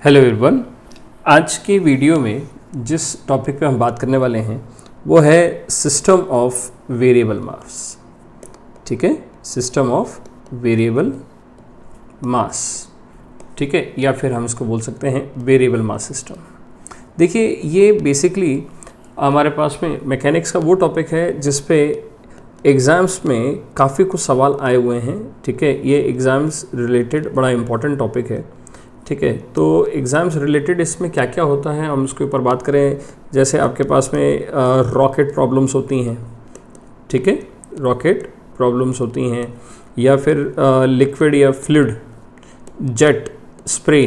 Hello everyone. आज की video में जिस टॉपिक पे हम बात करने वाले हैं वो है सिस्टम ऑफ वेरिएबल मास। ठीक है, सिस्टम ऑफ वेरिएबल मास, ठीक है, या फिर हम इसको बोल सकते हैं वेरिएबल मास सिस्टम। देखिए, ये बेसिकली हमारे पास में मैकेनिक्स का वो टॉपिक है जिस पे एग्ज़ाम्स में काफ़ी कुछ सवाल आए हुए हैं। ठीक है, ये एग्ज़ाम्स रिलेटेड बड़ा इंपॉर्टेंट टॉपिक है। ठीक है, तो एग्ज़ाम्स रिलेटेड इसमें क्या क्या होता है हम उसके ऊपर बात करें। जैसे आपके पास में रॉकेट प्रॉब्लम्स होती हैं, ठीक है, रॉकेट प्रॉब्लम्स होती हैं, या फिर लिक्विड या फ्लूइड जेट स्प्रे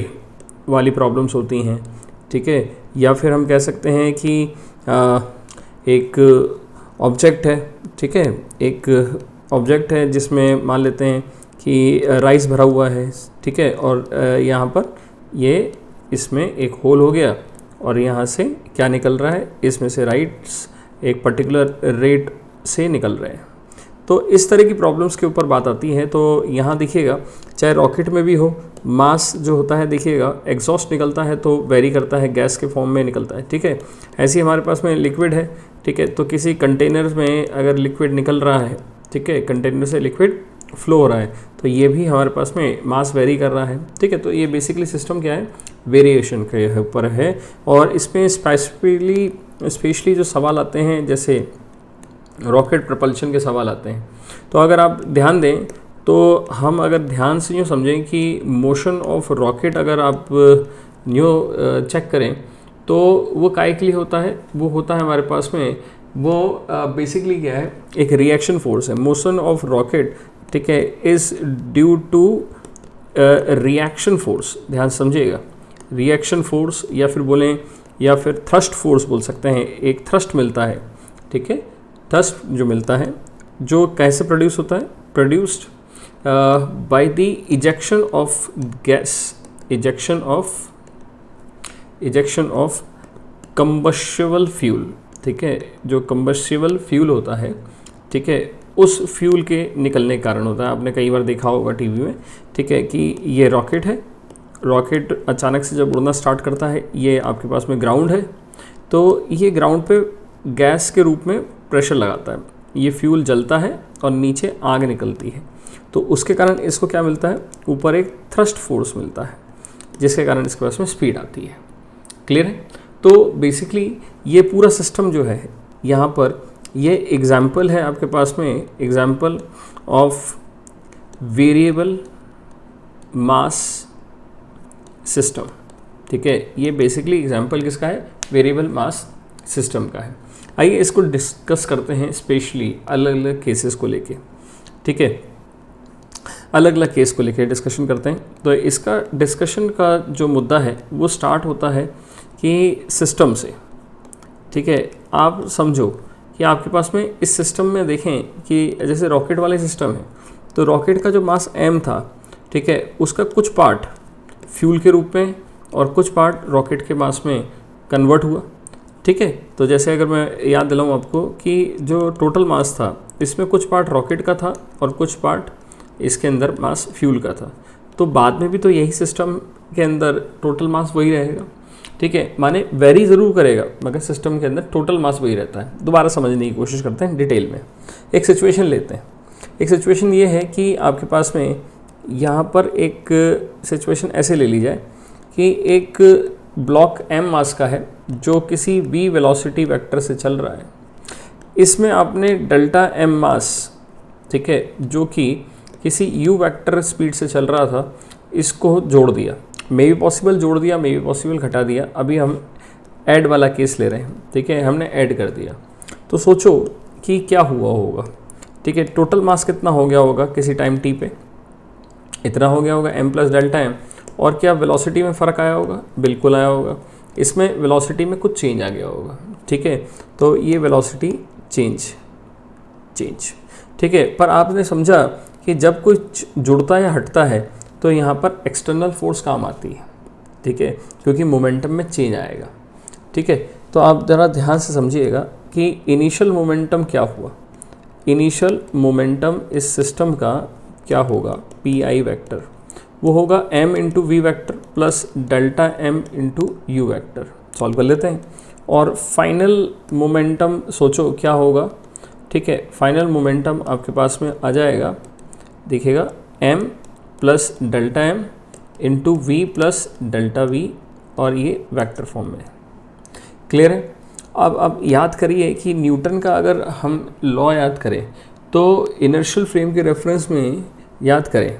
वाली प्रॉब्लम्स होती हैं। ठीक है, या फिर हम कह सकते हैं कि एक ऑब्जेक्ट है, ठीक है, एक ऑब्जेक्ट है जिसमें मान लेते हैं कि राइस भरा हुआ है, ठीक है, और यहाँ पर ये इसमें एक होल हो गया और यहाँ से क्या निकल रहा है, इसमें से राइस एक पर्टिकुलर रेट से निकल रहे हैं। तो इस तरह की प्रॉब्लम्स के ऊपर बात आती है। तो यहाँ देखिएगा, चाहे रॉकेट में भी हो, मास जो होता है देखिएगा एग्जॉस्ट निकलता है तो वेरी करता है, गैस के फॉर्म में निकलता है। ठीक है, ऐसे ही हमारे पास में लिक्विड है। ठीक है, तो किसी कंटेनर में अगर लिक्विड निकल रहा है, ठीक है, कंटेनर से लिक्विड फ्लो हो रहा है, तो ये भी हमारे पास में मास वेरी कर रहा है। ठीक है, तो ये बेसिकली सिस्टम क्या है, वेरिएशन के ऊपर है। और इसमें स्पेशली जो सवाल आते हैं, जैसे रॉकेट प्रपल्शन के सवाल आते हैं, तो अगर आप ध्यान दें तो हम अगर ध्यान से यूँ समझें कि मोशन ऑफ रॉकेट अगर आप न्यू चेक करें तो वो काय के लिए होता है, वो होता है हमारे पास में, वो बेसिकली क्या है, एक रिएक्शन फोर्स है। मोशन ऑफ रॉकेट, ठीक है, is due to reaction force. ध्यान समझिएगा, रिएक्शन फोर्स या फिर बोलें, या फिर थ्रस्ट फोर्स बोल सकते हैं। एक थ्रस्ट मिलता है, ठीक है, थ्रस्ट जो मिलता है, जो कैसे प्रोड्यूस होता है, produced by the ejection of gas, ejection of combustible fuel. ठीक है, जो कंबस्टिबल फ्यूल होता है, ठीक है, उस फ्यूल के निकलने के कारण होता है। आपने कई बार देखा होगा टीवी में, ठीक है, कि ये रॉकेट है, रॉकेट अचानक से जब उड़ना स्टार्ट करता है, ये आपके पास में ग्राउंड है, तो ये ग्राउंड पे गैस के रूप में प्रेशर लगाता है, ये फ्यूल जलता है और नीचे आग निकलती है, तो उसके कारण इसको क्या मिलता है, ऊपर एक थ्रस्ट फोर्स मिलता है, जिसके कारण इसके पास में स्पीड आती है। क्लियर है? तो बेसिकली ये पूरा सिस्टम जो है, यहाँ पर ये एग्जाम्पल है आपके पास में, example of variable mass system. ठीक है, ये बेसिकली एग्जाम्पल किसका है, वेरिएबल मास सिस्टम का है। आइए इसको डिस्कस करते हैं, स्पेशली अलग अलग केसेस को लेके। ठीक है, अलग अलग केस को लेके डिस्कशन करते हैं। तो इसका डिस्कशन का जो मुद्दा है वो स्टार्ट होता है कि सिस्टम से। ठीक है, आप समझो कि आपके पास में इस सिस्टम में देखें कि जैसे रॉकेट वाले सिस्टम है, तो रॉकेट का जो मास m था, ठीक है, उसका कुछ पार्ट फ्यूल के रूप में और कुछ पार्ट रॉकेट के मास में कन्वर्ट हुआ। ठीक है, तो जैसे अगर मैं याद दिलाऊं आपको कि जो टोटल मास था, इसमें कुछ पार्ट रॉकेट का था और कुछ पार्ट इसके अंदर मास फ्यूल का था। तो बाद में भी तो यही सिस्टम के अंदर टोटल मास वही रहेगा। ठीक है, माने वेरी ज़रूर करेगा, मगर सिस्टम के अंदर टोटल मास वही रहता है। दोबारा समझने की कोशिश करते हैं डिटेल में। एक सिचुएशन लेते हैं। एक सिचुएशन ये है कि आपके पास में यहाँ पर एक सिचुएशन ऐसे ले ली जाए कि एक ब्लॉक m मास का है जो किसी v वेलोसिटी वेक्टर से चल रहा है। इसमें आपने डेल्टा m मास, ठीक है, जो कि किसी u वेक्टर स्पीड से चल रहा था, इसको जोड़ दिया। मे भी पॉसिबल जोड़ दिया, मे भी पॉसिबल घटा दिया। अभी हम ऐड वाला केस ले रहे हैं। ठीक है, हमने ऐड कर दिया, तो सोचो कि क्या हुआ होगा। ठीक है, टोटल मास कितना हो गया होगा किसी टाइम t पे, इतना हो गया होगा m प्लस डेल्टा m। और क्या वेलोसिटी में फ़र्क आया होगा, बिल्कुल आया होगा। इसमें वेलोसिटी में कुछ चेंज आ गया होगा। ठीक है, तो ये वेलोसिटी चेंज। ठीक है, पर आपने समझा कि जब कुछ जुड़ता या हटता है तो यहाँ पर एक्सटर्नल फोर्स काम आती है। ठीक है, क्योंकि मोमेंटम में चेंज आएगा। ठीक है, तो आप ज़रा ध्यान से समझिएगा कि इनिशियल मोमेंटम क्या हुआ। इनिशियल मोमेंटम इस सिस्टम का क्या होगा, पी आई वेक्टर। वो होगा m into v vector plus delta m into u vector. Solve कर लेते हैं और फाइनल मोमेंटम सोचो क्या होगा। ठीक है, फाइनल मोमेंटम आपके पास में आ जाएगा, देखिएगा m plus delta m into v plus delta v, और ये वेक्टर फॉर्म में। क्लियर है। अब याद करिए कि न्यूटन का अगर हम लॉ याद करें तो इनर्शियल फ्रेम के रेफरेंस में याद करें।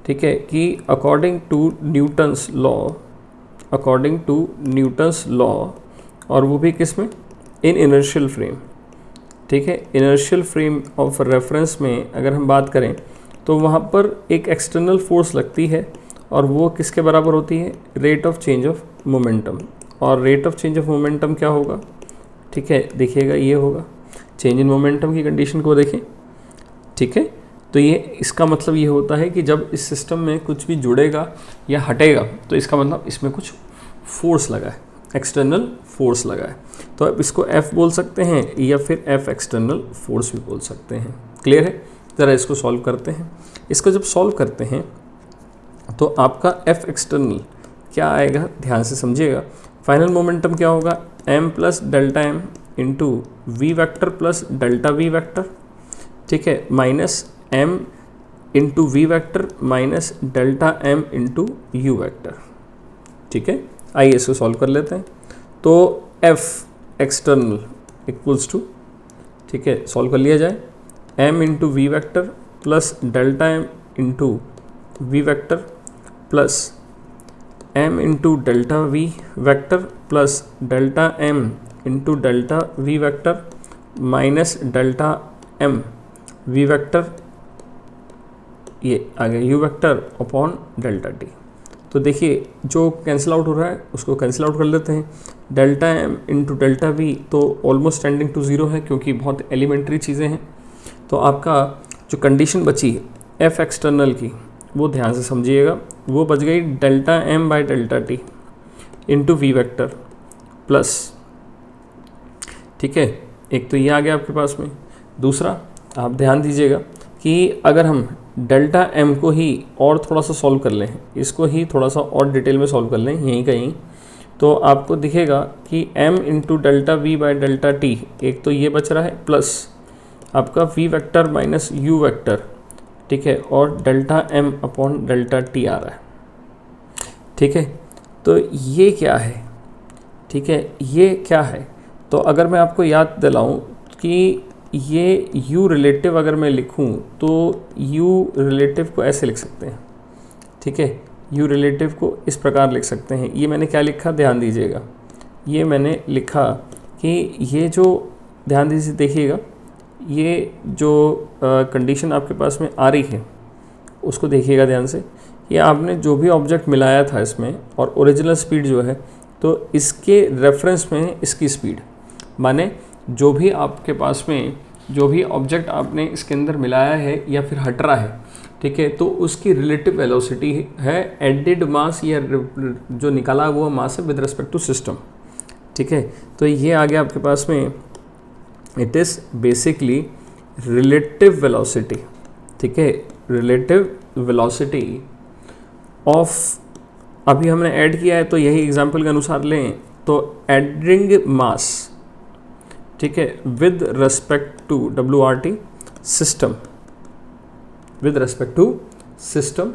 ठीक है, कि अकॉर्डिंग टू न्यूटन्स लॉ, और वो भी किस में, इन इनर्शियल फ्रेम। ठीक है, इनर्शियल फ्रेम ऑफ रेफरेंस में अगर हम बात करें तो वहाँ पर एक एक्सटर्नल फोर्स लगती है, और वो किसके बराबर होती है, rate of change of momentum. और rate of change of momentum क्या होगा, ठीक है, देखिएगा ये होगा चेंज इन मोमेंटम की कंडीशन को देखें। ठीक है, तो ये इसका मतलब ये होता है कि जब इस सिस्टम में कुछ भी जुड़ेगा या हटेगा तो इसका मतलब इसमें कुछ फोर्स लगा है, एक्सटर्नल फोर्स लगा है। तो अब इसको F बोल सकते हैं या फिर F एक्सटर्नल फोर्स भी बोल सकते हैं। क्लियर है। ज़रा इसको सॉल्व करते हैं। इसको जब सॉल्व करते हैं तो आपका F एक्सटर्नल क्या आएगा, ध्यान से समझिएगा। फाइनल मोमेंटम क्या होगा, m plus delta m into v vector plus delta v vector. ठीक है, minus m into v vector minus delta m into u vector. ठीक है, आइए इसको सॉल्व कर लेते हैं। तो F एक्सटर्नल इक्वल्स टू, ठीक है, सॉल्व कर लिया जाए, m into v vector plus delta m into v vector plus m into delta v vector plus delta m into delta v vector minus delta m v vector, ये आ गया u vector upon delta t। तो देखिए जो cancel out हो रहा है उसको कैंसिल आउट कर लेते हैं। Delta m into delta we तो ऑलमोस्ट टेंडिंग टू ज़ीरो है क्योंकि बहुत एलिमेंट्री चीज़ें हैं। तो आपका जो कंडीशन बची F एक्सटर्नल की वो ध्यान से समझिएगा, वो बच गई delta m by delta t into v vector plus, ठीक है, एक तो ये आ गया आपके पास में। दूसरा आप ध्यान दीजिएगा कि अगर हम डेल्टा m को ही और थोड़ा सा सॉल्व कर लें, इसको ही थोड़ा सा और डिटेल में सॉल्व कर लें यहीं कहीं, तो आपको दिखेगा कि m into delta v by delta T, एक तो ये बच रहा है प्लस आपका v vector minus u vector, ठीक है, और delta m upon delta t आ रहा है। ठीक है, तो ये क्या है, ठीक है, ये क्या है। तो अगर मैं आपको याद दिलाऊं कि ये u रिलेटिव अगर मैं लिखूं तो u रिलेटिव को ऐसे लिख सकते हैं। ठीक है, u रिलेटिव को इस प्रकार लिख सकते हैं। ये मैंने क्या लिखा, ध्यान दीजिएगा, ये मैंने लिखा कि ये जो, ध्यान दीजिए, देखिएगा, ये जो कंडीशन आपके पास में आ रही है उसको देखिएगा ध्यान से। ये आपने जो भी ऑब्जेक्ट मिलाया था इसमें और ओरिजिनल स्पीड जो है, तो इसके रेफरेंस में इसकी स्पीड, माने जो भी आपके पास में जो भी ऑब्जेक्ट आपने इसके अंदर मिलाया है या फिर हट रहा है, ठीक है, तो उसकी रिलेटिव वेलोसिटी है एडेड मास या जो निकाला हुआ मास है विद रिस्पेक्ट टू सिस्टम। ठीक है, तो ये आ गया आपके पास में, it is basically relative velocity. ठीक है, रिलेटिव वेलोसिटी ऑफ, अभी हमने ऐड किया है तो यही एग्जांपल के अनुसार लें तो एडिंग मास, ठीक है, with respect to WRT system, with respect to system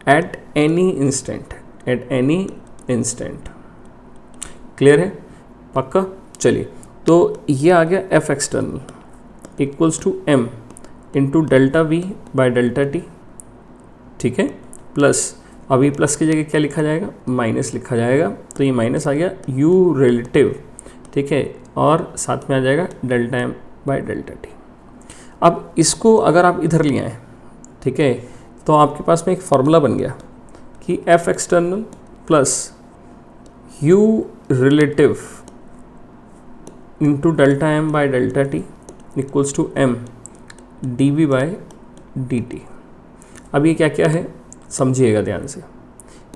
at any instant, at any instant. Clear है, पक्का। चलिए, तो ये आ गया F external equals to m into delta v by delta t. ठीक है, प्लस, अभी प्लस की जगह क्या लिखा जाएगा, माइनस लिखा जाएगा, तो ये माइनस आ गया u रिलेटिव, ठीक है, और साथ में आ जाएगा delta m by delta T. अब इसको अगर आप इधर ले आएँ, ठीक है, तो आपके पास में एक फार्मूला बन गया कि F external plus u relative into delta m by delta t equals to m dv by dt। अब ये क्या क्या है समझिएगा ध्यान से।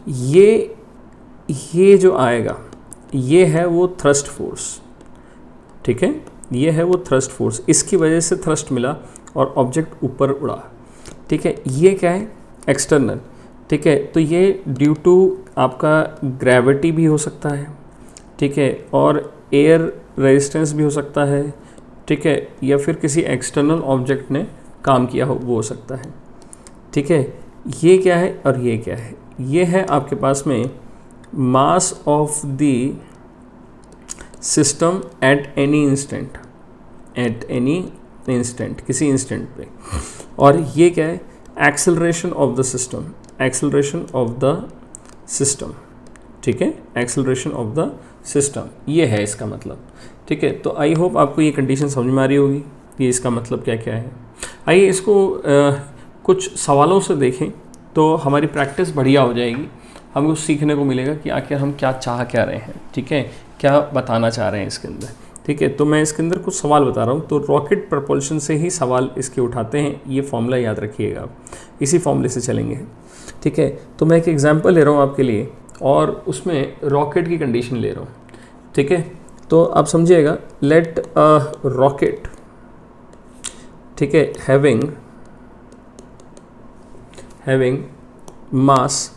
ये जो आएगा ये है वो थ्रस्ट फोर्स। ठीक है, ये है वो थ्रस्ट फोर्स, इसकी वजह से थ्रस्ट मिला और ऑब्जेक्ट ऊपर उड़ा। ठीक है, ये क्या है, एक्सटर्नल। ठीक है। तो ये ड्यू टू आपका ग्रेविटी भी हो सकता है, ठीक है, और एयर रेजिस्टेंस भी हो सकता है, ठीक है, या फिर किसी एक्सटर्नल ऑब्जेक्ट ने काम किया हो वो हो सकता है, ठीक है। ये क्या है और ये क्या है? ये है आपके पास में मास of the system at any instant, at any instant, किसी इंस्टेंट पे। और ये क्या है? Acceleration of the system, acceleration of the system, ठीक है, एक्सेलरेशन ऑफ द सिस्टम, ये है इसका मतलब, ठीक है। तो आई होप आपको ये कंडीशन समझ में आ रही होगी कि इसका मतलब क्या क्या है। आइए इसको कुछ सवालों से देखें तो हमारी प्रैक्टिस बढ़िया हो जाएगी, हमको सीखने को मिलेगा कि आखिर हम क्या चाह क्या रहे हैं, ठीक है, क्या बताना चाह रहे हैं इसके अंदर, ठीक है। तो मैं इसके अंदर कुछ सवाल बता रहा हूँ, तो रॉकेट प्रपोल्शन से ही सवाल इसके उठाते हैं, ये फॉर्मूला याद रखिएगा, इसी फॉर्मूले से चलेंगे, ठीक है। तो मैं एक एग्जांपल ले रहा हूँ आपके लिए और उसमें रॉकेट की कंडीशन ले रहा हूँ, ठीक है। तो आप समझिएगा, लेट अ रॉकेट, ठीक है, हैविंग मास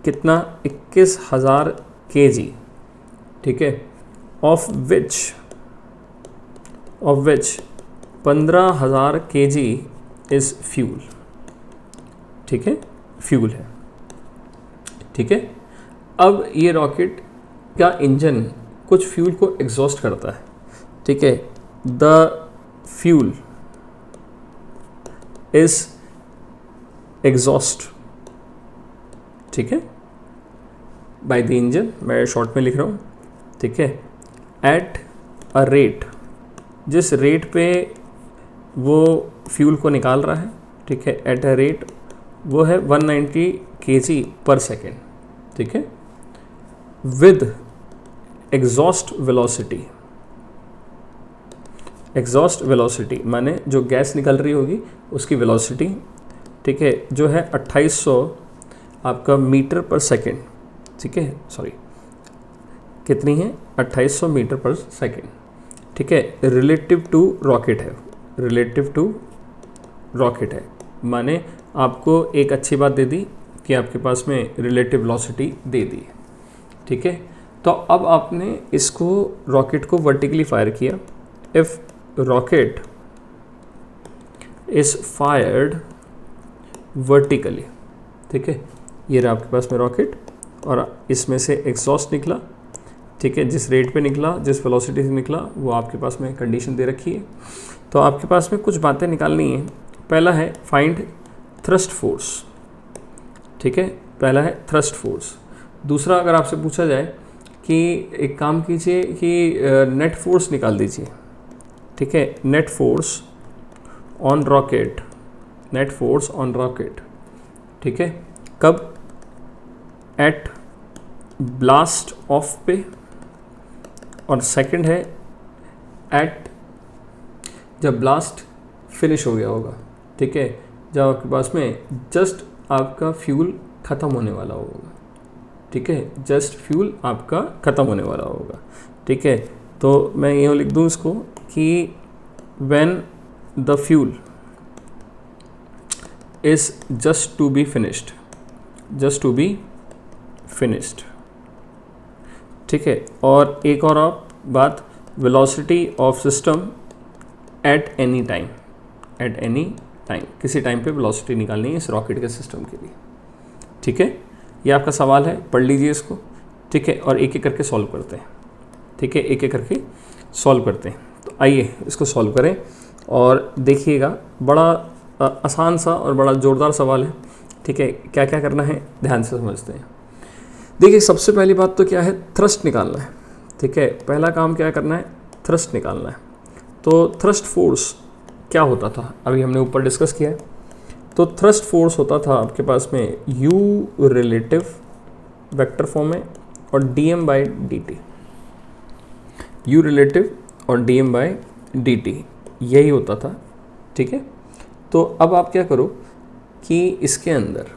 कितना 21,000 kg, ठीक है, of which 15,000 kg is fuel, ठीक है, फ्यूल है, ठीक है। अब ये रॉकेट का इंजन कुछ फ्यूल को एग्जॉस्ट करता है, ठीक है, द फ्यूल इज एग्जॉस्ट, ठीक है, बाय द इंजन, मैं शॉर्ट में लिख रहा हूँ, ठीक है, एट अ रेट, जिस रेट पे वो फ्यूल को निकाल रहा है, ठीक है, एट अ रेट वो है 190 kg पर सेकेंड, ठीक है, with exhaust velocity, exhaust velocity माने जो गैस निकल रही होगी उसकी वेलोसिटी, ठीक है, जो है 2800 आपका मीटर पर सेकेंड, ठीक है, सॉरी कितनी है 2800 मीटर पर सेकेंड, ठीक है, रिलेटिव टू रॉकेट है, रिलेटिव टू रॉकेट है, माने आपको एक अच्छी बात दे दी कि आपके पास में रिलेटिव वेलोसिटी दे दी है, ठीक है। तो अब आपने इसको रॉकेट को वर्टिकली फायर किया, if rocket is fired vertically, ठीक है, ये रहा आपके पास में रॉकेट और इसमें से एग्जॉस्ट निकला, ठीक है, जिस रेट पे निकला, जिस वेलोसिटी से निकला वो आपके पास में कंडीशन दे रखी है। तो आपके पास में कुछ बातें निकालनी है। पहला है फाइंड थ्रस्ट फोर्स, ठीक है, पहला है थ्रस्ट फोर्स। दूसरा अगर आपसे पूछा जाए कि एक काम कीजिए कि नेट फोर्स निकाल दीजिए, ठीक है, net force on rocket, net force on rocket, ठीक है, कब? एट ब्लास्ट ऑफ पे, और सेकंड है एट जब ब्लास्ट फिनिश हो गया होगा, ठीक है, जब आपके पास में जस्ट आपका फ्यूल ख़त्म होने वाला होगा, ठीक है, जस्ट फ्यूल आपका ख़त्म होने वाला होगा, ठीक है। तो मैं यूँ लिख दूँ इसको कि when the fuel is just to be finished, just to be finished, ठीक है। और एक और आप बात, velocity of system at any time, at any time, किसी टाइम पे वेलोसिटी निकालनी है इस रॉकेट के सिस्टम के लिए, ठीक है। ये आपका सवाल है, पढ़ लीजिए इसको, ठीक है, और एक एक करके सॉल्व करते हैं, ठीक है, एक एक करके सॉल्व करते हैं। तो आइए इसको सॉल्व करें और देखिएगा, बड़ा आसान सा और बड़ा ज़ोरदार सवाल है, ठीक है। क्या क्या करना है ध्यान से समझते हैं। देखिए सबसे पहली बात तो क्या है, थ्रस्ट निकालना है, ठीक है, पहला काम क्या करना है, थ्रस्ट निकालना है। तो थ्रस्ट फोर्स क्या होता था, अभी हमने ऊपर डिस्कस किया है। तो थ्रस्ट फोर्स होता था आपके पास में u रिलेटिव वेक्टर फॉर्म में और dm by dt, u relative और dm बाई dt यही होता था, ठीक है। तो अब आप क्या करो कि इसके अंदर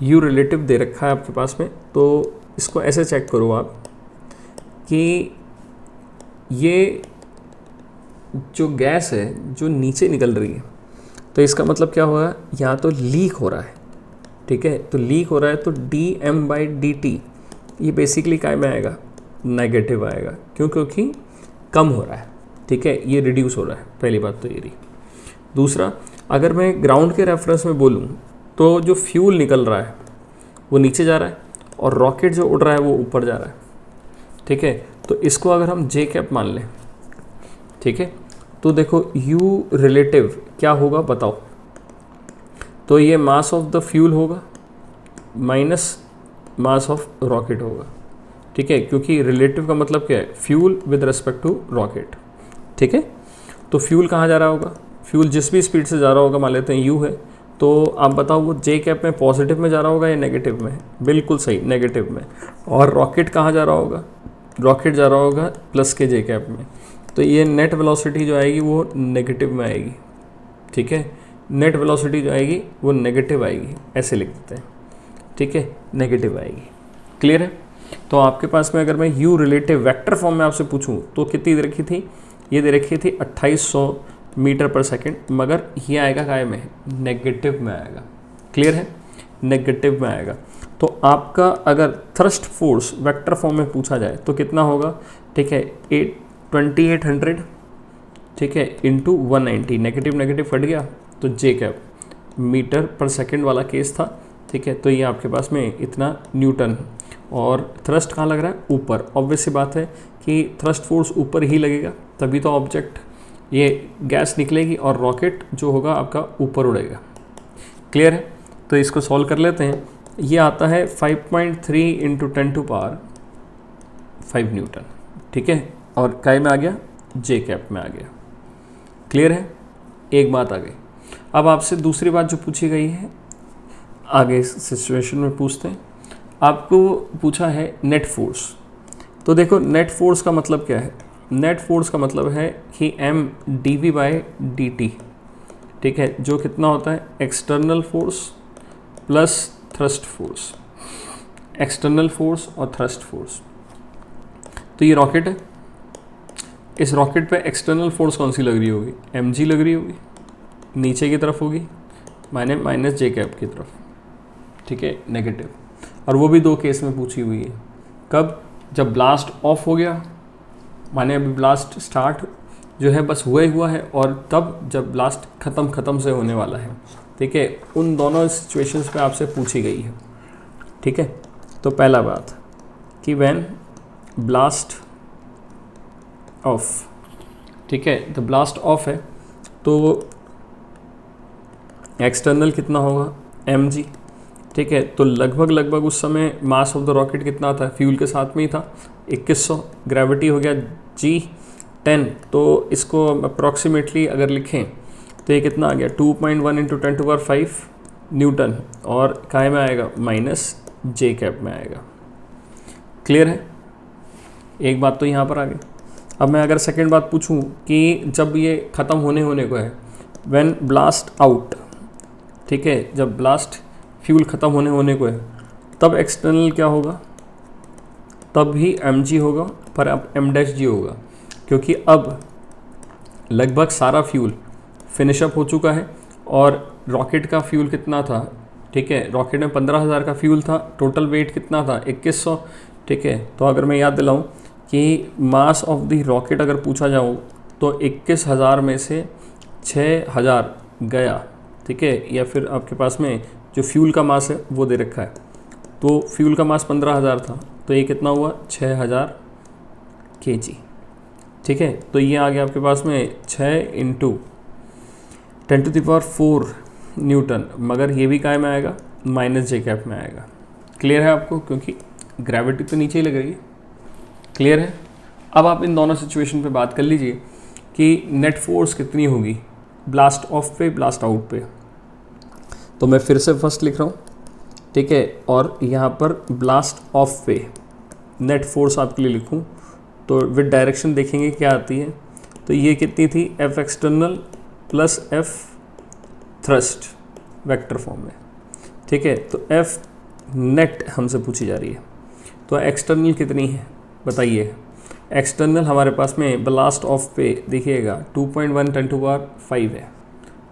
u रिलेटिव दे रखा है आपके पास में, तो इसको ऐसे चेक करो आप कि ये जो गैस है जो नीचे निकल रही है, तो इसका मतलब क्या होगा, यहाँ तो लीक हो रहा है, ठीक है, तो लीक हो रहा है तो dm/dt ये बेसिकली काय में आएगा, नेगेटिव आएगा। क्यों? क्योंकि कम हो रहा है, ठीक है, ये रिड्यूस हो रहा है। पहली बात तो ये रही। दूसरा, अगर मैं ग्राउंड के रेफरेंस में बोलूँ तो जो फ्यूल निकल रहा है वो नीचे जा रहा है और रॉकेट जो उड़ रहा है वो ऊपर जा रहा है, ठीक है। तो इसको अगर हम जे कैप मान लें, ठीक है, तो देखो यू रिलेटिव क्या होगा बताओ। तो ये मास ऑफ द फ्यूल होगा माइनस मास ऑफ रॉकेट होगा, ठीक है, क्योंकि रिलेटिव का मतलब क्या है, fuel with respect to rocket, ठीक है। तो फ्यूल कहाँ जा रहा होगा, फ्यूल जिस भी स्पीड से जा रहा होगा, मान लेते हैं यू है, तो आप बताओ वो जे कैप में पॉजिटिव में जा रहा होगा या नेगेटिव में? बिल्कुल सही, नेगेटिव में। और रॉकेट कहाँ जा रहा होगा, रॉकेट जा रहा होगा प्लस के जे कैप में। तो ये नेट वेलोसिटी जो आएगी वो नेगेटिव में आएगी, ठीक है, नेट वेलोसिटी जो आएगी वो नेगेटिव आएगी, ऐसे लिख देते हैं, ठीक है, नेगेटिव आएगी। क्लियर है? तो आपके पास में अगर मैं यू रिलेटिव वेक्टर फॉर्म में आपसे पूछूं तो कितनी दे रखी थी, ये दे रखी थी 2800 मीटर पर सेकंड, मगर ये आएगा काय में, नेगेटिव में आएगा। क्लियर है? नेगेटिव में आएगा। तो आपका अगर थ्रस्ट फोर्स वेक्टर फॉर्म में पूछा जाए तो कितना होगा, ठीक है, 2800, ठीक है, इंटू 190, नेगेटिव नेगेटिव कट गया तो जे कैप मीटर पर सेकंड वाला केस था, ठीक है। तो ये आपके पास में इतना न्यूटन, और थ्रस्ट कहाँ लग रहा है, ऊपर। ऑब्वियस सी बात है कि थ्रस्ट फोर्स ऊपर ही लगेगा, तभी तो ऑब्जेक्ट ये गैस निकलेगी और रॉकेट जो होगा आपका ऊपर उड़ेगा। क्लियर है? तो इसको सॉल्व कर लेते हैं। ये आता है 5.3 इंटू 10⁵ न्यूटन, ठीक है, और काय में आ गया, जे कैप में आ गया। क्लियर है? एक बात आ गई। अब आपसे दूसरी बात जो पूछी गई है, आगे सिचुएशन में पूछते हैं। आपको पूछा है नेट फोर्स। तो देखो नेट फोर्स का मतलब क्या है, नेट फोर्स का मतलब है कि mdv/dt, ठीक है, जो कितना होता है, external force plus thrust force, external force और थ्रस्ट फोर्स। तो ये रॉकेट है, इस रॉकेट पे एक्सटर्नल फोर्स कौन सी लग रही होगी, mg लग रही होगी, नीचे की तरफ होगी, माने माइनस जे कैप की तरफ, ठीक है, नेगेटिव। और वो भी दो केस में पूछी हुई है। कब? जब ब्लास्ट ऑफ हो गया, माने अभी ब्लास्ट स्टार्ट जो है बस हुआ ही हुआ है, और तब जब ब्लास्ट ख़त्म से होने वाला है, ठीक है। उन दोनों सिचुएशंस पे आपसे पूछी गई है, ठीक है। तो पहला बात कि व्हेन ब्लास्ट ऑफ, ठीक है, तो ब्लास्ट ऑफ है तो एक्सटर्नल कितना होगा, mg, ठीक है। तो लगभग उस समय मास ऑफ द रॉकेट कितना था, फ्यूल के साथ में ही था, 2100, ग्रेविटी हो गया g10। तो इसको अप्रॉक्सीमेटली अगर लिखें तो ये कितना आ गया, 2.1 इंटू 10⁵ न्यूटन, और काय में आएगा, माइनस जे कैप में आएगा। क्लियर है? एक बात तो यहाँ पर आ गई। अब मैं अगर सेकेंड बात पूछूं कि जब ये ख़त्म होने को है, व्हेन ब्लास्ट आउट, ठीक है, जब ब्लास्ट फ्यूल ख़त्म होने को है, तब एक्सटर्नल क्या होगा, तब भी mg होगा, पर अब m' होगा, क्योंकि अब लगभग सारा फ्यूल फिनिशअप हो चुका है। और रॉकेट का फ्यूल कितना था, ठीक है, रॉकेट में 15,000 का फ्यूल था, टोटल वेट कितना था, 2100, ठीक है। तो अगर मैं याद दिलाऊं कि मास ऑफ द रॉकेट अगर पूछा जाऊं तो 21,000 में से 6,000 गया, ठीक है, या फिर आपके पास में जो फ्यूल का मास है वो दे रखा है। तो फ्यूल का मास 15,000 था, तो ये कितना हुआ, 6,000 kg, ठीक है। तो ये आ गया आपके पास में 6 इंटू 10⁴ न्यूटन, मगर ये भी काय में आएगा, माइनस जे कैप में आएगा। क्लियर है आपको? क्योंकि ग्रेविटी तो नीचे ही लग रही है। क्लियर है? अब आप इन दोनों सिचुएशन पे बात कर लीजिए कि नेट फोर्स कितनी होगी ब्लास्ट ऑफ पे, ब्लास्ट आउट पे। तो मैं फिर से फर्स्ट लिख रहा हूँ, ठीक है, और यहाँ पर ब्लास्ट ऑफ पे नेट फोर्स आपके लिए लिखूँ तो विद डायरेक्शन देखेंगे क्या आती है। तो ये कितनी थी, F external plus F thrust vector form में, ठीक है। तो एफ नेट हमसे पूछी जा रही है, तो एक्सटर्नल कितनी है बताइए। एक्सटर्नल हमारे पास में ब्लास्ट ऑफ पे देखिएगा 2.1 10⁵ है,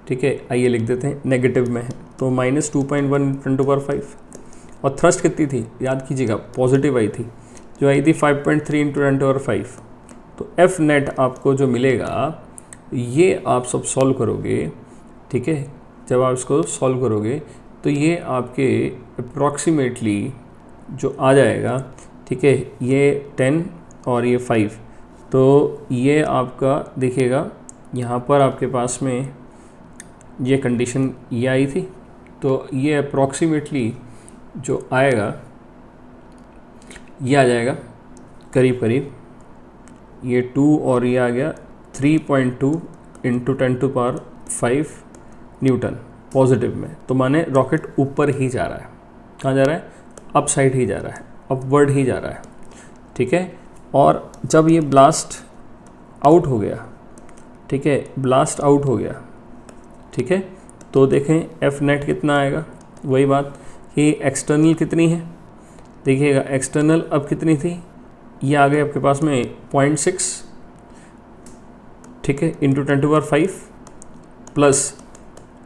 ठीक है। आइए लिख देते हैं, नेगेटिव में है, तो -2.1 × 10⁵ और थ्रस्ट कितनी थी याद कीजिएगा, पॉजिटिव आई थी, जो आई थी 5.3 × 10⁵। तो एफ नेट आपको जो मिलेगा ये आप सब सॉल्व करोगे, ठीक है। जब आप इसको सॉल्व करोगे तो ये आपके अप्रॉक्सीमेटली जो आ जाएगा, ठीक है, ये 10 और ये 5, तो ये आपका देखिएगा यहाँ पर आपके पास में ये कंडीशन ये आई थी, तो ये अप्रॉक्सीमेटली जो आएगा ये आ जाएगा करीब करीब ये 2 और ये आ गया 3.2 × 10⁵ न्यूटन पॉजिटिव में। तो माने रॉकेट ऊपर ही जा रहा है, कहाँ जा रहा है, अप साइड ही जा रहा है, अपवर्ड ही जा रहा है, ठीक है। और जब ये ब्लास्ट आउट हो गया, ठीक है, ब्लास्ट आउट हो गया, ठीक है, तो देखें एफ नेट कितना आएगा, वही बात कि एक्सटर्नल कितनी है, देखिएगा एक्सटर्नल अब कितनी थी, ये आ गए आपके पास में 0.6, ठीक है, × 10⁵, प्लस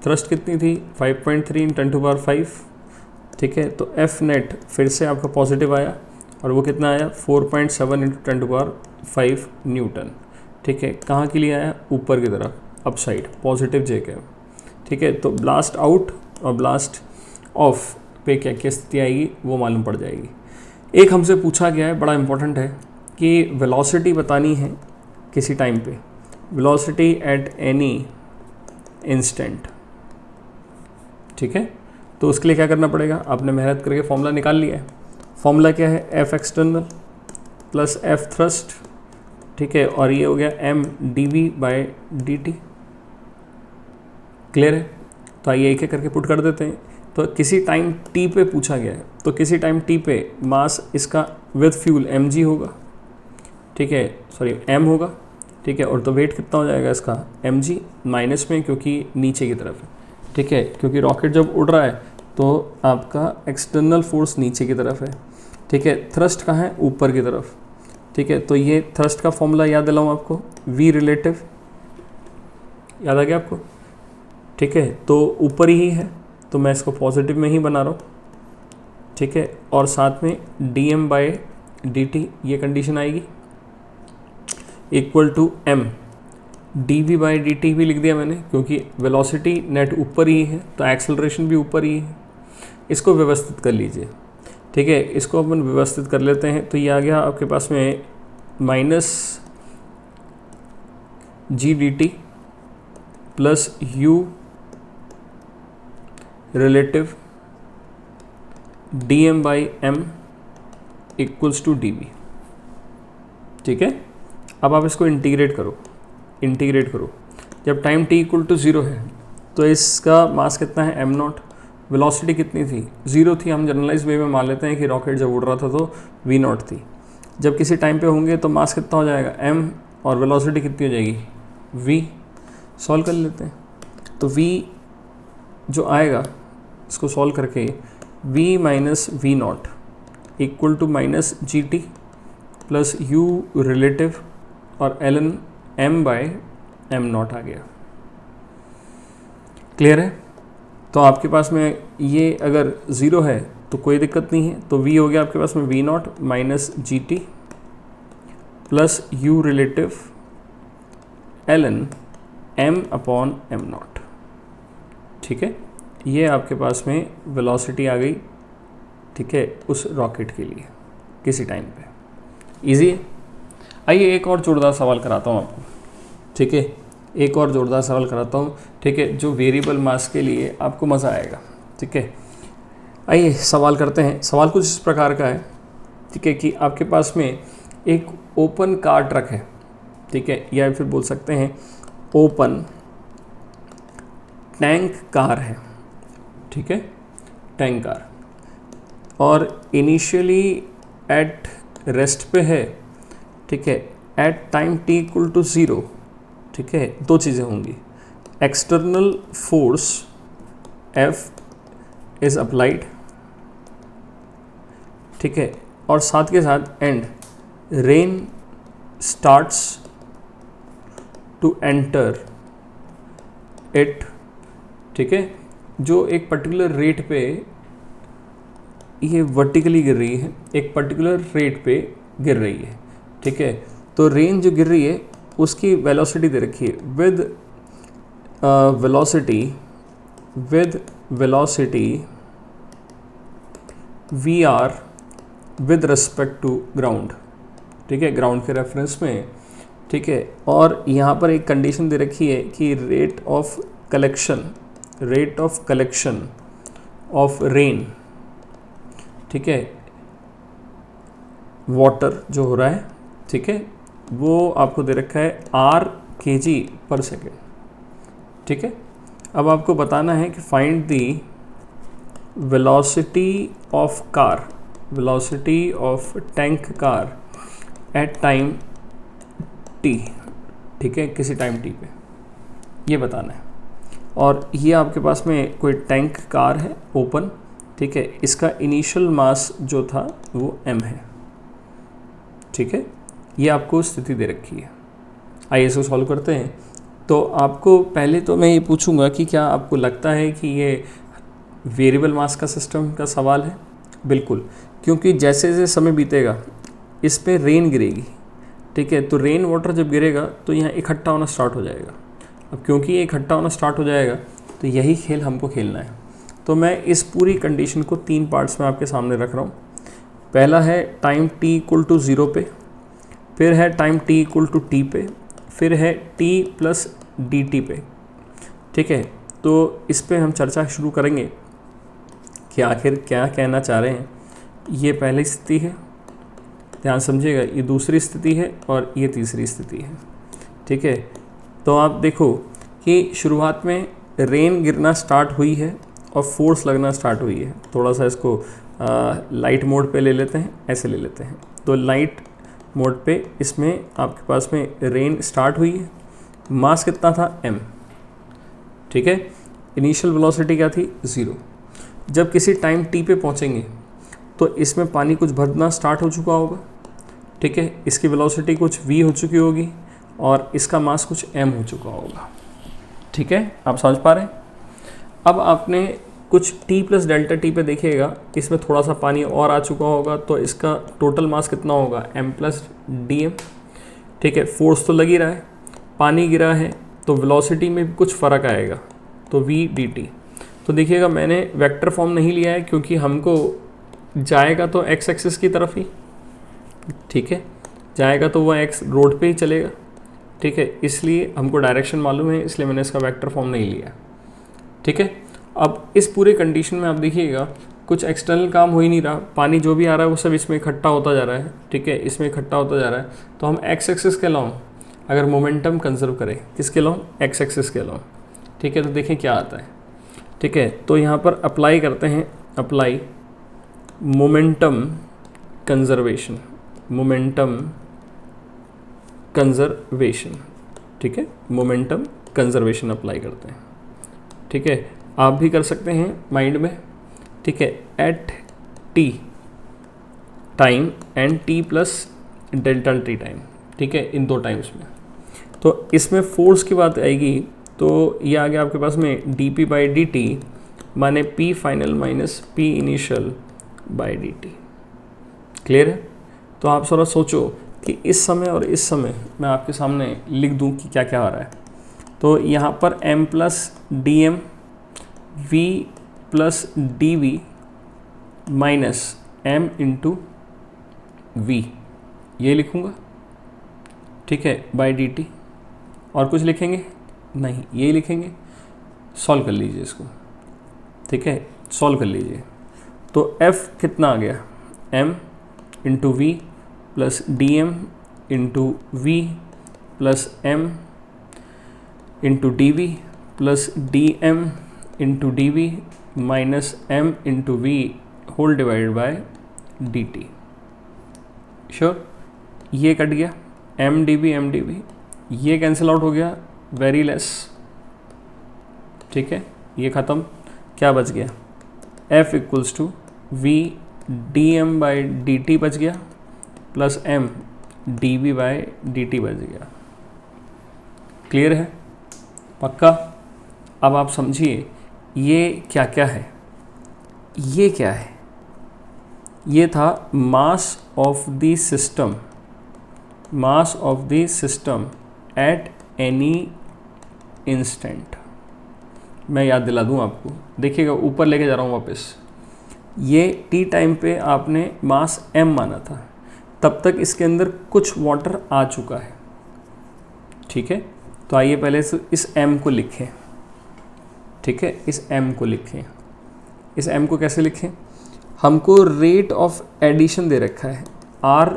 थ्रस्ट कितनी थी 5.3 × 10⁵, ठीक है। तो एफ नेट फिर से आपका पॉजिटिव आया और वो कितना आया 4.7 × 10⁵ न्यूटन, ठीक है। कहाँ के लिए आया, ऊपर की तरफ, अप साइड, पॉजिटिव जे के, ठीक है। तो ब्लास्ट आउट और ब्लास्ट ऑफ पे क्या क्या स्थिति आएगी वो मालूम पड़ जाएगी। एक हमसे पूछा गया है, बड़ा इंपॉर्टेंट है, कि वेलोसिटी बतानी है किसी टाइम पे, वेलोसिटी एट एनी इंस्टेंट, ठीक है। तो उसके लिए क्या करना पड़ेगा, आपने मेहनत करके फॉर्मूला निकाल लिया है। फॉर्मूला क्या है, F external plus F thrust, ठीक है, और ये हो गया m dv/dt। क्लियर है। तो आइए एक एक करके पुट कर देते हैं। तो किसी टाइम t पे पूछा गया है, तो किसी टाइम t पे मास इसका विद फ्यूल mg होगा, ठीक है, सॉरी m होगा, ठीक है। और तो वेट कितना हो जाएगा इसका mg माइनस में, क्योंकि नीचे की तरफ है, ठीक है, क्योंकि रॉकेट जब उड़ रहा है तो आपका एक्सटर्नल फोर्स नीचे की तरफ है, ठीक है। थ्रस्ट कहाँ है, ऊपर की तरफ, ठीक है। तो ये थ्रस्ट का फॉर्मूला याद दिलाऊँ आपको, v रिलेटिव, याद आ गया आपको, ठीक है। तो ऊपर ही है तो मैं इसको पॉजिटिव में ही बना रहा हूँ, ठीक है। और साथ में dm/dt ये कंडीशन आएगी इक्वल टू m dv/dt भी लिख दिया मैंने, क्योंकि वेलोसिटी नेट ऊपर ही है तो एक्सेलरेशन भी ऊपर ही है। इसको व्यवस्थित कर लीजिए, ठीक है। इसको अपन व्यवस्थित कर लेते हैं। तो ये आ गया आपके पास में -g/dt plus u relative dm/m equals to dv, ठीक है। अब आप इसको इंटीग्रेट करो, जब टाइम t इक्वल टू 0 है तो इसका मास कितना है m0, वेलोसिटी कितनी थी 0 थी। हम जनरलाइज वे में मान लेते हैं कि रॉकेट जब उड़ रहा था तो v0 थी। जब किसी टाइम पे होंगे तो मास कितना हो जाएगा m, और वेलोसिटी कितनी हो जाएगी v। सॉल्व कर लेते हैं। तो v जो आएगा इसको सॉल्व करके v minus v0 equal to -gt plus u relative और ln m/m0 आ गया। क्लियर है। तो आपके पास में ये अगर 0 है तो कोई दिक्कत नहीं है। तो v हो गया आपके पास में v0 minus gt plus u relative ln m/m0, ठीक है। ये आपके पास में वेलोसिटी आ गई, ठीक है, उस रॉकेट के लिए किसी टाइम पे। इजी है। आइए एक और जोरदार सवाल कराता हूँ आपको, ठीक है, एक और जोरदार सवाल कराता हूँ, ठीक है, जो वेरिएबल मास के लिए आपको मज़ा आएगा, ठीक है। आइए सवाल करते हैं। सवाल कुछ इस प्रकार का है, ठीक है, कि आपके पास में एक ओपन कार ट्रक है, ठीक है, या फिर बोल सकते हैं ओपन टैंक कार है, ठीक है, टैंक कार, और इनिशियली एट रेस्ट पे है, ठीक है, at time t equal to 0, ठीक है। दो चीज़ें होंगी, external force F is applied, ठीक है, और साथ के साथ and rain starts to enter it, ठीक है, जो एक पर्टिकुलर रेट पे ये वर्टिकली गिर रही है, एक पर्टिकुलर रेट पे गिर रही है, ठीक है। तो रेन जो गिर रही है उसकी वेलोसिटी दे रखी है with velocity v r with respect to ground, ठीक है, ग्राउंड के रेफरेंस में, ठीक है। और यहाँ पर एक कंडीशन दे रखी है कि rate of collection of rain, ठीक है, वाटर जो हो रहा है, ठीक है, वो आपको दे रखा है r kg/s, ठीक है। अब आपको बताना है कि find the velocity of tank car eight time t, ठीक है, किसी टाइम t पे, ये बताना है। और ये आपके पास में कोई टैंक कार है ओपन, ठीक है, इसका इनिशियल मास जो था वो m है, ठीक है। ये आपको स्थिति दे रखी है। आइए इसको सॉल्व करते हैं। तो आपको पहले तो मैं ये पूछूंगा कि क्या आपको लगता है कि ये वेरिएबल मास का सिस्टम का सवाल है? बिल्कुल, क्योंकि जैसे जैसे समय बीतेगा इस पर रेन गिरेगी, ठीक है। तो रेन वाटर जब गिरेगा तो यहाँ इकट्ठा होना स्टार्ट हो जाएगा। अब क्योंकि ये इकट्ठा होना स्टार्ट हो जाएगा तो यही खेल हमको खेलना है। तो मैं इस पूरी कंडीशन को 3 पार्ट्स में आपके सामने रख रहा हूँ। पहला है टाइम t इक्वल टू 0 पे, फिर है time t equal to t पे, फिर है t प्लस dt पे, ठीक है। तो इस पे हम चर्चा शुरू करेंगे कि आखिर क्या कहना चाह रहे हैं। ये पहली स्थिति है, ध्यान समझिएगा, ये दूसरी स्थिति है और ये तीसरी स्थिति है, ठीक है। तो आप देखो कि शुरुआत में रेन गिरना स्टार्ट हुई है और फोर्स लगना स्टार्ट हुई है। थोड़ा सा इसको लाइट मोड पे ले लेते हैं, ऐसे ले लेते हैं। तो लाइट मोड पे इसमें आपके पास में रेन स्टार्ट हुई है, मास कितना था m, ठीक है। इनिशियल वेलोसिटी क्या थी 0। जब किसी टाइम t पे पहुंचेंगे तो इसमें पानी कुछ भरना स्टार्ट हो चुका होगा, ठीक है। इसकी वेलोसिटी कुछ v हो चुकी होगी और इसका मास कुछ m हो चुका होगा, ठीक है। आप समझ पा रहे हैं? अब आपने कुछ t प्लस डेल्टा t पे देखिएगा, इसमें थोड़ा सा पानी और आ चुका होगा, तो इसका टोटल मास कितना होगा m प्लस dm, ठीक है। फोर्स तो लगी रहा है, पानी गिरा है, तो वेलोसिटी में भी कुछ फ़र्क आएगा, तो v dt। तो देखिएगा मैंने वेक्टर फॉर्म नहीं लिया है क्योंकि हमको जाएगा तो x एक्सिस की तरफ ही, ठीक है, जाएगा तो वह x रोड पे ही चलेगा, ठीक है। इसलिए हमको डायरेक्शन मालूम है, इसलिए मैंने इसका वेक्टर फॉर्म नहीं लिया, ठीक है। अब इस पूरे कंडीशन में आप देखिएगा कुछ एक्सटर्नल काम हो ही नहीं रहा, पानी जो भी आ रहा है वो सब इसमें इकट्ठा होता जा रहा है, ठीक है, इसमें इकट्ठा होता जा रहा है। तो हम एक्स एक्सिस के अलावा अगर मोमेंटम कंजर्व करें, किसके अलावा? एक्स एक्सिस के अलावा, ठीक है। तो देखें क्या आता है, ठीक है। तो यहाँ पर अप्लाई करते हैं, अप्लाई मोमेंटम कंजर्वेशन, ठीक है, मोमेंटम कंजर्वेशन अप्लाई करते हैं, ठीक है। आप भी कर सकते हैं माइंड में, ठीक है, at t time and t plus delta t time, ठीक है, इन 2 टाइम्स में। तो इसमें फोर्स की बात आएगी तो ये आ गया आपके पास में dp बाई dt माने p final minus p initial by dt। Clear है? तो आप थोड़ा सोचो कि इस समय और इस समय मैं आपके सामने लिख दूं कि क्या क्या हो रहा है। तो यहाँ पर m plus dm v plus dv minus m into v, ये लिखूँगा, ठीक है, बाई dt। और कुछ लिखेंगे नहीं, ये लिखेंगे। सॉल्व कर लीजिए इसको, ठीक है, सॉल्व कर लीजिए। तो f कितना आ गया? m into v plus d m into v plus m into d v plus d m into d v minus m into v whole divided by d t. Sure? ये cut गया, m D v, ये cancel out हो गया, very less, ठीक है, ये ख़त्म। क्या बच गया? f equals to v d m by D t बच गया plus m d we by D t बच गया। क्लियर है? पक्का? अब आप समझिए ये क्या क्या है, ये क्या है, ये था मास of the system, mass of the system at any instant. मैं याद दिला दूं आपको, देखिएगा ऊपर लेके जा रहा हूँ वापस। ये टी टाइम पे आपने मास m माना था, तब तक इसके अंदर कुछ वाटर आ चुका है, ठीक है। तो आइए पहले से इस m को लिखें, ठीक है, इस m को लिखें। इस m को कैसे लिखें, हमको रेट ऑफ एडिशन दे रखा है, r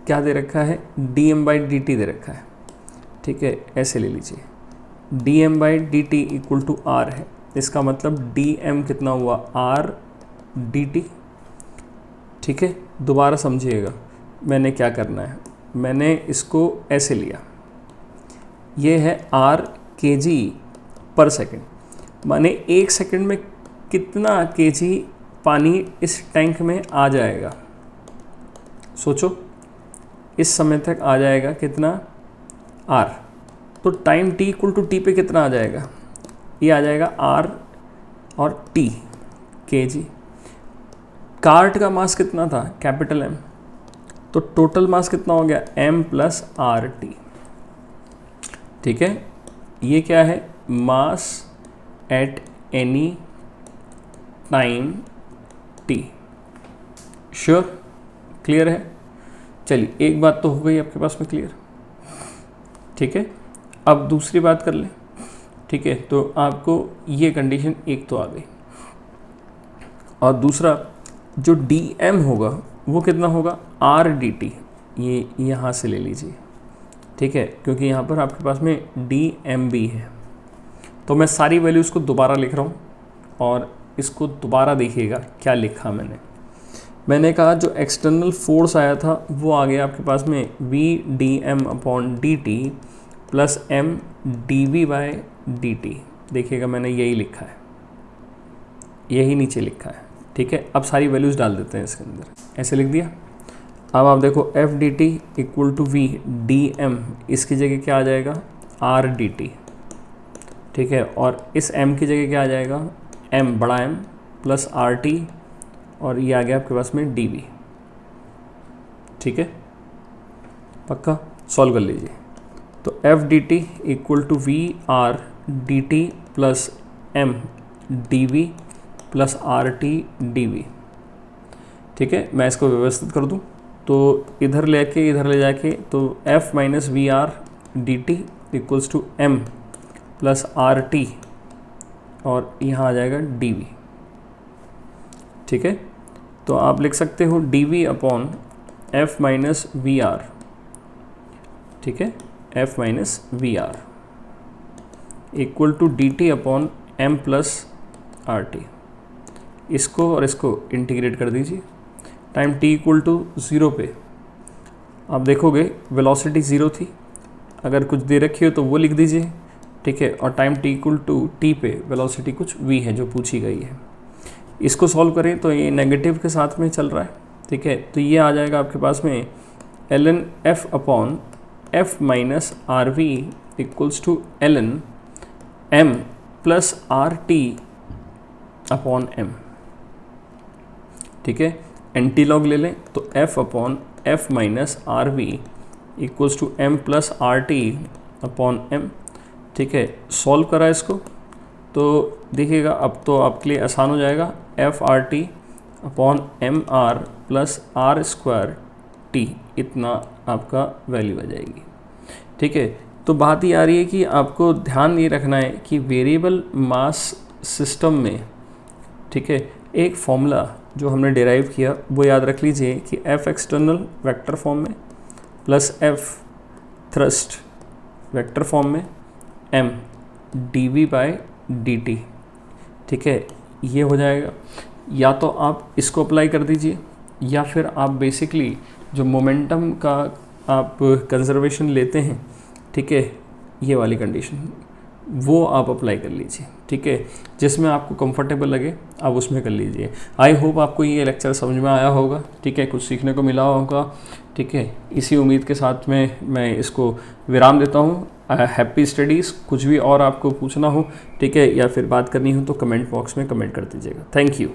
क्या दे रखा है, dm/dt दे रखा है, ठीक है। ऐसे ले लीजिए, dm/dt इक्वल टू r है, इसका मतलब dm कितना हुआ, r dt, ठीक है। दोबारा समझिएगा मैंने क्या करना है, मैंने इसको ऐसे लिया, ये है r kg पर सेकेंड, माने एक सेकेंड में कितना kg पानी इस टैंक में आ जाएगा, सोचो इस समय तक आ जाएगा कितना, r। तो time t equal to t पे कितना आ जाएगा, ये आ जाएगा r और t kg। कार्ट का मास कितना था, कैपिटल M, तो टोटल मास कितना हो गया, m प्लस आर टी, ठीक है। ये क्या है, mass at any time t। Sure, clear है। चलिए एक बात तो हो गई आपके पास में क्लियर, ठीक है। अब दूसरी बात कर लें, ठीक है। तो आपको ये कंडीशन एक तो आ गई, और दूसरा जो dm होगा वो कितना होगा, r dt, ये यहाँ से ले लीजिए, ठीक है, क्योंकि यहाँ पर आपके पास में dmb है। तो मैं सारी वैल्यूज़ को दोबारा लिख रहा हूँ, और इसको दोबारा देखिएगा क्या लिखा मैंने कहा जो एक्सटर्नल फोर्स आया था वो आ गया आपके पास में v dm/dt plus m dv/dt। देखिएगा मैंने यही लिखा है, यही नीचे लिखा है, ठीक है। अब सारी वैल्यूज़ डाल देते हैं इसके अंदर, ऐसे लिख दिया। अब आप देखो f dt equal to v dm, इसकी जगह क्या आ जाएगा, r dt, ठीक है। और इस m की जगह क्या आ जाएगा, m बड़ा M प्लस आर टी, और ये आ गया आपके पास में dv, ठीक है। पक्का सॉल्व कर लीजिए। तो f dt equal to v r dt plus m dv plus r t dv, ठीक है। मैं इसको व्यवस्थित कर दूं, तो इधर लेके इधर ले जाके, तो f minus v r d t equals to m plus r t, और यहाँ आ जाएगा dv, ठीक है। तो आप लिख सकते हो dv upon f minus v r, ठीक है, f minus v r equal to d t upon m plus r t. इसको और इसको इंटीग्रेट कर दीजिए। टाइम t इक्वल टू 0 पे आप देखोगे वेलोसिटी 0 थी, अगर कुछ दे रखी हो तो वो लिख दीजिए, ठीक है। और time t equal to t पे वेलोसिटी कुछ v है जो पूछी गई है। इसको सॉल्व करें तो ये नेगेटिव के साथ में चल रहा है, ठीक है। तो ये आ जाएगा आपके पास में ln f upon f minus r v equals to ln m plus r t upon m, ठीक है। एंटी लॉग ले लें तो f upon f minus r v equals to m plus r t upon m, ठीक है। Solve करा इसको तो देखिएगा अब तो आपके लिए आसान हो जाएगा, f r t upon m r plus r square t, इतना आपका वैल्यू आ जाएगी, ठीक है। तो बात ये आ रही है कि आपको ध्यान ये रखना है कि वेरिएबल मास सिस्टम में, ठीक है, एक फॉर्मूला जो हमने डिराइव किया वो याद रख लीजिए कि एफ एक्सटर्नल वेक्टर फॉर्म में plus F thrust vector form में M D we by D T, ठीक है। ये हो जाएगा, या तो आप इसको अप्लाई कर दीजिए या फिर आप बेसिकली जो मोमेंटम का आप कंजर्वेशन लेते हैं, ठीक है, ये वाली कंडीशन वो आप अप्लाई कर लीजिए, ठीक है। जिसमें आपको कंफर्टेबल लगे आप उसमें कर लीजिए। आई होप आपको ये लेक्चर समझ में आया होगा, ठीक है, कुछ सीखने को मिला होगा, ठीक है। इसी उम्मीद के साथ में मैं इसको विराम देता हूँ। Happy studies. कुछ भी और आपको पूछना हो, ठीक है, या फिर बात करनी हो तो कमेंट बॉक्स में कमेंट कर दीजिएगा। Thank you.